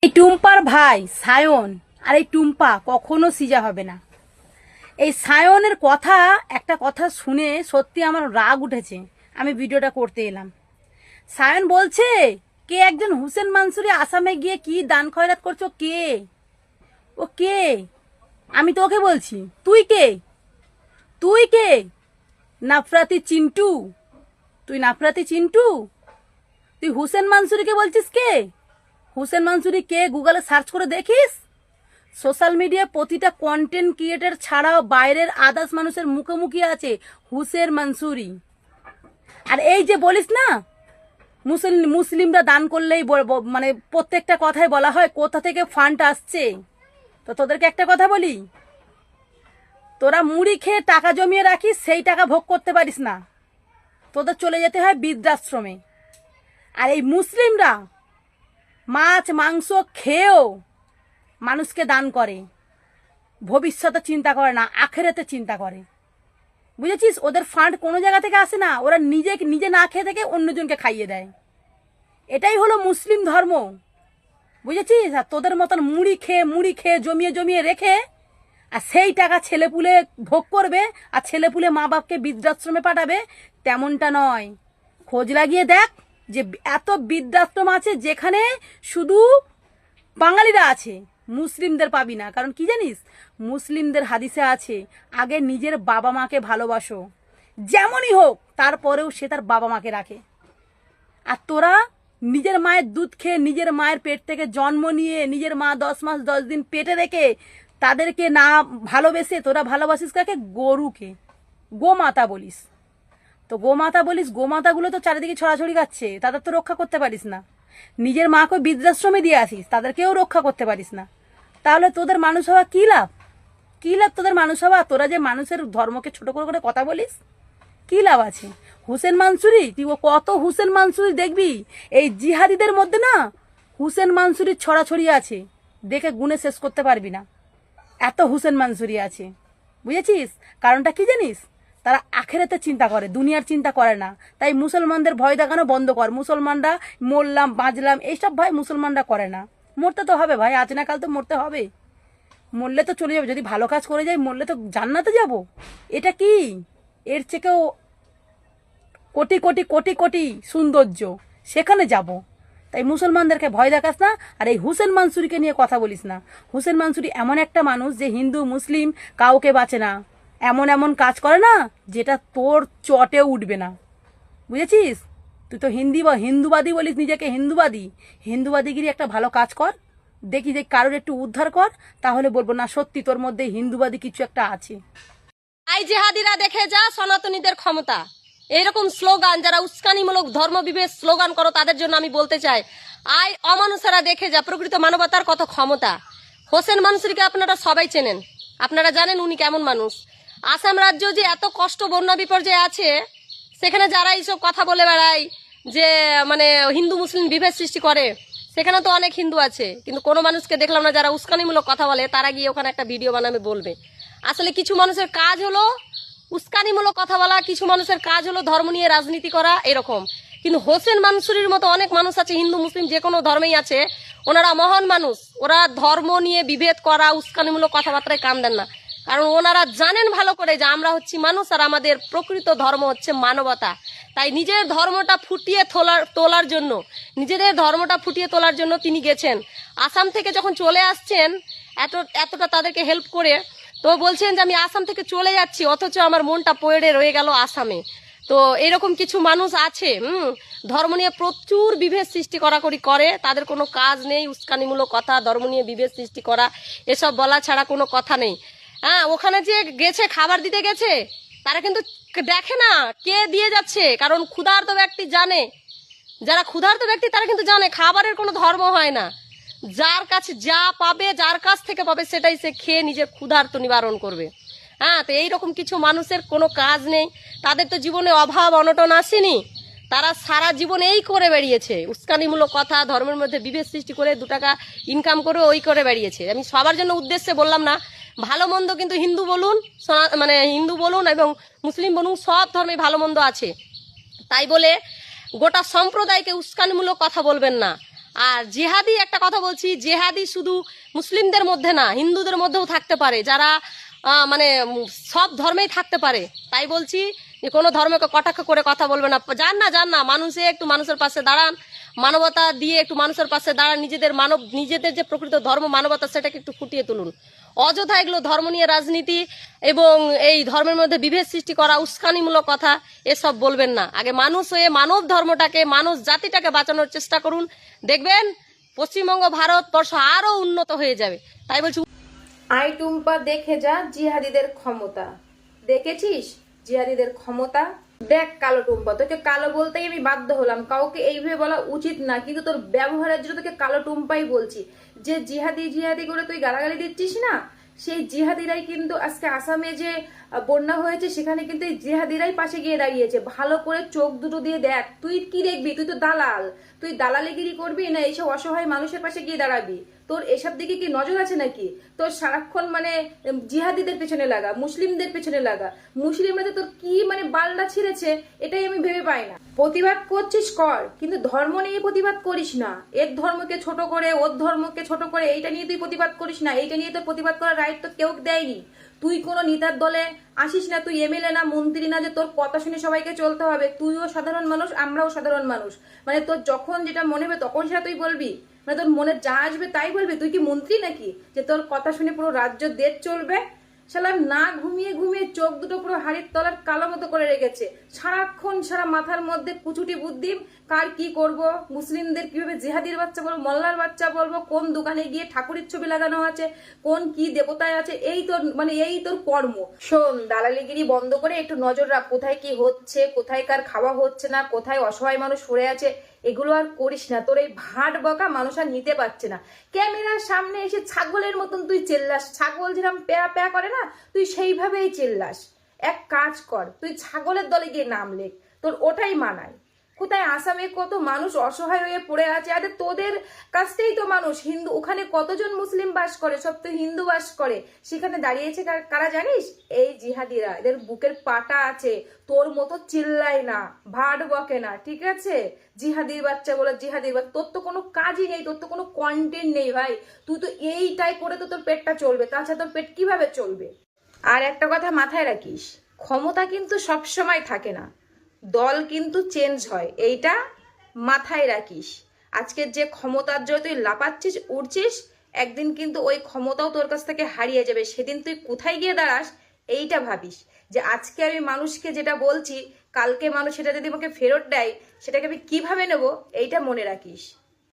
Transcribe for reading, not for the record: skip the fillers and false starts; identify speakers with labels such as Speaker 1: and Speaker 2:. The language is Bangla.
Speaker 1: এই টুম্পার ভাই সায়ন আর এই টুম্পা কখনো সিজা হবে না। এই সায়নের কথা একটা কথা শুনে সত্যি আমার রাগ উঠেছে। আমি ভিডিওটা করতে এলাম। সায়ন বলছে কে একজন হুসেন মানসুরি আসামে গিয়ে কি দান খয়রাত করছো, কে ও কে? আমি তোকে বলছি, তুই কে? তুই কে? নাফরাতি চিন্টু? তুই নাফরাতি চিন্টু? তুই হুসেন মানসুরিকে বলছিস কে? হুসেন মানসুরি কে গুগলে সার্চ করে দেখিস। সোশ্যাল মিডিয়ায় প্রতিটা কন্টেন্ট ক্রিয়েটার ছাড়াও বাইরের আদার্স মানুষের মুখোমুখি আছে হুসেন মানসুরি। আর এই যে বলিস না মুসলিমরা দান করলেই মানে প্রত্যেকটা কথাই বলা হয় কোথা থেকে ফান্ড আসছে। তো তোদেরকে একটা কথা বলি, তোরা মুড়ি খেয়ে টাকা জমিয়ে রাখিস, সেই টাকা ভোগ করতে পারিস না, তোদের চলে যেতে হয় বৃদ্ধাশ্রমে। আর এই মুসলিমরা মাছ মাংস খেয়েও মানুষকে দান করে, ভবিষ্যতে চিন্তা করে না, আখেরাতে চিন্তা করে। বুঝেছিস? ওদের ফান্ড কোনো জায়গা থেকে আসে না, ওরা নিজে না খেয়ে থেকে অন্যজনকে খাইয়ে দেয়। এটাই হলো মুসলিম ধর্ম। বুঝেছিস? আর তোদের মতন মুড়ি খেয়ে জমিয়ে জমিয়ে রেখে আর সেই টাকা ছেলেপুলে ভোগ করবে আর ছেলেপুলে মা বাপকে বৃদ্ধাশ্রমে পাঠাবে, তেমনটা নয়। খোঁজ লাগিয়ে দেখ যে এত বৃদ্ধাশ্রম আছে যেখানে শুধু বাঙালিরা আছে, মুসলিমদের পাবি না। কারণ কি জানিস, মুসলিমদের হাদিসে আছে আগে নিজের বাবা মাকে ভালোবাসো, যেমনই হোক তারপরেও সে তার বাবা মাকে রাখে। আর তোরা নিজের মায়ের দুধ খেয়ে নিজের মায়ের পেট থেকে জন্ম নিয়ে নিজের মা 10 মাস 10 দিন পেটে রেখে তাদেরকে না ভালোবেসে তোরা ভালোবাসিস কাকে? গরুকে। গোমাতা বলিস। তো গোমাতা বলিস, গোমাতাগুলো তো চারিদিকে ছড়াছড়ি খাচ্ছে, তাদের তো রক্ষা করতে পারিস না। নিজের মাকে বৃদ্ধাশ্রমে দিয়ে আসিস, তাদেরকেও রক্ষা করতে পারিস না। তাহলে তোদের মানুষ হওয়া কি লাভ? কি লাভ তোদের মানুষ হওয়া? তোরা যে মানুষের ধর্মকে ছোট করে করে কথা বলিস, কি লাভ আছে? হুসেন মানসুরি, তুই কত হুসেন মানসুরি দেখবি। এই জিহাদিদের মধ্যে না হুসেন মানসুরির ছড়াছড়ি আছে, দেখে গুণে শেষ করতে পারবি না, এত হুসেন মানসুরি আছে। বুঝেছিস? কারণটা কি জানিস? তারা আখেরাতে চিন্তা করে, দুনিয়ার চিন্তা করে না। তাই মুসলমানদের ভয় দেখানো বন্ধ কর। মুসলমানরা মরলাম বাঁচলাম এইসব ভাই মুসলমানরা করে না। মরতে তো হবে ভাই, আজ না কাল তো মরতে হবে। মরলে তো চলে যাবে, যদি ভালো কাজ করে যাই মরলে তো জান্নাতে যাব। এটা কি? এর থেকেও কোটি কোটি কোটি কোটি সৌন্দর্য, সেখানে যাব। তাই মুসলমানদেরকে ভয় দেখাস না। আর এই হুসেন মানসুরিকে নিয়ে কথা বলিস না। হুসেন মানসুরি এমন একটা মানুষ যে হিন্দু মুসলিম কাউকে বাঁচে না, এমন এমন কাজ করে না যেটা তোর চটে উঠবে না। বুঝেছিস? তুই তো হিন্দুবাদী বলিস নিজেকে, হিন্দুবাদীগিরি একটা ভালো কাজ কর, দেখি যে কারোর একটু উদ্ধার কর, তাহলে বলবো না সত্যি তোর মধ্যে হিন্দুবাদী কিছু একটা আছে।
Speaker 2: আই জেহাদিরা দেখে যা সনাতনীদের ক্ষমতা। এইরকম স্লোগান যারা উস্কানিমূলক ধর্মবিভেদ স্লোগান করো তাদের জন্য আমি বলতে চাই, আই অমানুষেরা দেখে যা প্রকৃত মানবতার কত ক্ষমতা। হোসেন মানসুরিকে আপনারা সবাই চেনেন, আপনারা জানেন উনি কেমন মানুষ। আসাম রাজ্য যে এত কষ্ট বন্যা বিপর্যয় আছে, সেখানে যারা এইসব কথা বলে বেড়ায় যে মানে হিন্দু মুসলিম বিভেদ সৃষ্টি করে, সেখানে তো অনেক হিন্দু আছে, কিন্তু কোনো মানুষকে দেখলাম না যারা উস্কানিমূলক কথা বলে তারা গিয়ে ওখানে একটা ভিডিও বানাবে বলবে। আসলে কিছু মানুষের কাজ হলো উস্কানিমূলক কথা বলা, কিছু মানুষের কাজ হলো ধর্ম নিয়ে রাজনীতি করা, এরকম। কিন্তু হোসেন মানসুরির মতো অনেক মানুষ আছে, হিন্দু মুসলিম যে কোনো ধর্মেই আছে, ওনারা মহান মানুষ। ওরা ধর্ম নিয়ে বিভেদ করা উস্কানিমূলক কথাবার্তায় কান দেন না, কারণ ওনারা জানেন ভালো করে যে আমরা হচ্ছি মানুষ আর আমাদের প্রকৃত ধর্ম হচ্ছে মানবতা। তাই নিজের ধর্মটা ফুটিয়ে তোলার জন্য, নিজেদের ধর্মটা ফুটিয়ে তোলার জন্য তিনি গেছেন। আসাম থেকে যখন চলে আসছেন এতটা তাদেরকে হেল্প করে, তো বলছেন যে আমি আসাম থেকে চলে যাচ্ছি, অথচ আমার মনটা পড়ে রয়ে গেল আসামে। তো এরকম কিছু মানুষ আছে ধর্ম নিয়ে প্রচুর বিভেদ সৃষ্টি করাকরি করে, তাদের কোনো কাজ নেই উস্কানিমূলক কথা, ধর্ম নিয়ে বিভেদ সৃষ্টি করা, এসব বলা ছাড়া কোনো কথা নেই। হ্যাঁ, ওখানে যে গেছে খাবার দিতে গেছে, তারা কিন্তু দেখে না কে দিয়ে যাচ্ছে, কারণ ক্ষুধার্ত ব্যক্তি জানে, যারা ক্ষুধার্ত ব্যক্তি তারা কিন্তু জানে খাবারের কোনো ধর্ম হয় না। যার কাছে যা পাবে, যার কাছ থেকে পাবে সেটাই সে খেয়ে নিজের ক্ষুধার্ত নিবারণ করবে। হ্যাঁ, তো এইরকম কিছু মানুষের কোনো কাজ নেই, তাদের তো জীবনে অভাব অনটন আসেনি, তারা সারা জীবন এই করে বেরিয়েছে, উস্কানিমূলক কথা, ধর্মের মধ্যে বিভেদ সৃষ্টি করে 2 টাকা ইনকাম করে ওই করে বেরিয়েছে। আমি সবার জন্য উদ্দেশ্যে বললাম না, ভালো মন্দ কিন্তু হিন্দু বলুন এবং মুসলিম বলুন, সব ধর্মে ভালো মন্দ আছে। তাই বলে গোটা সম্প্রদায়কে উস্কানিমূলক কথা বলবেন না। আর জেহাদি একটা কথা বলছি, জেহাদি শুধু মুসলিমদের মধ্যে না, হিন্দুদের মধ্যেও থাকতে পারে, যারা মানে সব ধর্মেই থাকতে পারে। তাই বলছি যে কোনো ধর্মকে কটাক্ষ করে কথা বলবে না। যান না মানুষে একটু মানুষের পাশে দাঁড়ান, মানবতা দিয়ে একটু মানুষের পাশে দাঁড়ান, নিজেদের যে প্রকৃত ধর্ম মানবতা সেটাকে একটু ফুটিয়ে তুলুন। অযথা এগুলো ধর্ম নিয়ে রাজনীতি এবং এই ধর্মের মধ্যে বিভেদ সৃষ্টি করা, উস্কানিমূলক কথা এসব বলবেন না। আগে মানুষ হয়ে মানব ধর্মটাকে, মানুষ জাতিটাকে বাঁচানোর চেষ্টা করুন, দেখবেন পশ্চিমবঙ্গ ভারতবর্ষ আরো উন্নত হয়ে যাবে। তাই বলছি,
Speaker 3: আই টুম্পা দেখে যা জিহাদিদের ক্ষমতা। দেখেছিস জিহাদিদের ক্ষমতা? দেখ কালো টুম্পা, তোকে কালো বলতেই আমি বাধ্য হলাম, কাউকে এইভাবে বলা উচিত না, কিন্তু তোর ব্যবহারের জন্য তোকে কালো টুম্পাই বলছি। যে জিহাদি জিহাদি করে তুই গালাগালি দিচ্ছিস না, সেই জিহাদিরাই কিন্তু আজকে আসামে যে বন্যা হয়েছে সেখানে কিন্তু এই জিহাদিরাই পাশে গিয়ে দাঁড়িয়েছে। ভালো করে চোখ দুটো দিয়ে দেখ, তুই কি দেখবি? তুই তো দালাল, তুই দালালিগিরি করবি না এইসব অসহায় মানুষের পাশে গিয়ে দাঁড়াবি? তোর এসব দিকে কি নজর আছে নাকি? তোর সারাক্ষণ মানে জিহাদিদের পেছনে লাগা, মুসলিমদের পেছনে লাগা। মুসলিমরা যে তোর কি মানে বালটা ছিঁড়েছে এটাই আমি ভেবে পাই না। প্রতিবাদ করছিস কর, কিন্তু ধর্ম নিয়ে প্রতিবাদ করিস না। এক ধর্মকে ছোট করে ওর ধর্মকে ছোট করে এইটা নিয়ে তুই প্রতিবাদ করিস না। এইটা নিয়ে তোর প্রতিবাদ করার রাইট তো কেউ দেয়নি। তুই কোনো নেতার দলে আসিস না, তুই এমএলএ না, মন্ত্রী না যে তোর কথা শুনে সবাইকে চলতে হবে। তুইও সাধারণ মানুষ, আমরাও সাধারণ মানুষ। মানে তোর যখন যেটা মনে হবে তখন সেটা তুই বলবি, মানে তোর মনে যা আসবে তাই বলবি। তুই কি মন্ত্রী নাকি যে তোর কথা শুনে পুরো রাজ্য দেশ চলবে? শালা না ঘুমিয়ে ঘুমিয়ে চোখ দুটো পুরো হাড়ির তলার কালো মতো করে রেখেছে। সারাক্ষণ সারা মাথার মধ্যে কুচুটি বুদ্ধি, কার কি করব, মুসলিমদের কিভাবে জিহাদির বাচ্চা বলবো, মোল্লার বাচ্চা বলবো, কোন দোকানে গিয়ে ঠাকুরের ছবি লাগানো আছে, কোন কি দেবতায় আছে, এই তোর মানে এই তোর কর্ম। শোন, দালালিগিরি বন্ধ করে একটু নজর রাখ, কোথায় কি হচ্ছে, কোথায় কার খাওয়া হচ্ছে না, কোথায় অসহায় মানুষ পড়ে আছে, এগুলো আর করিস না। তোর এই ভাট বকা মানুষ আর নিতে পারছে না। ক্যামেরার সামনে এসে ছাগলের মতন তুই চেল্লাস, ছাগল যেরকম প্যা প্যা করে না, তুই সেইভাবেই চেল্লাস। এক কাজ কর, তুই ছাগলের দলে গিয়ে নাম লেখ, তোর ওটাই মানায়। কোথায় আসামে কত মানুষ অসহায় হয়ে পড়ে আছে, আরে তোদের কাছতেই তো মানুষ হিন্দু, ওখানে কতজন মুসলিম বাস করে, সব তো হিন্দু বাস করে। সেখানে দাঁড়িয়েছে কারা জানিস? এই জিহাদিরা। এদের বুকের পাটা আছে, তোর মতো চিল্লায় না, ভাট বকে না, ঠিক আছে? জিহাদির বাচ্চা বলে জিহাদির বাচ্চা, তোর তো কোনো কাজই নেই, তোর তো কোনো কন্টেন্ট নেই ভাই। তুই তো এইটাই করে তো তোর পেটটা চলবে, তাছাড়া তোর পেট কিভাবে চলবে? আর একটা কথা মাথায় রাখিস, ক্ষমতা কিন্তু সবসময় থাকে না, দল কিন্তু চেঞ্জ হয়, এইটা মাথায় রাখিস। আজকের যে ক্ষমতার জন্য তুই লাপাচ্ছিস উঠছিস, একদিন কিন্তু ওই ক্ষমতাও তোর কাছ থেকে হারিয়ে যাবে। সেদিন তুই কোথায় গিয়ে দাঁড়াস এইটা ভাবিস, যে আজকে আমি মানুষকে যেটা বলছি কালকে মানুষ সেটা যদি আমাকে ফেরত দেয় সেটাকে আমি কিভাবে নেব, এইটা মনে রাখিস।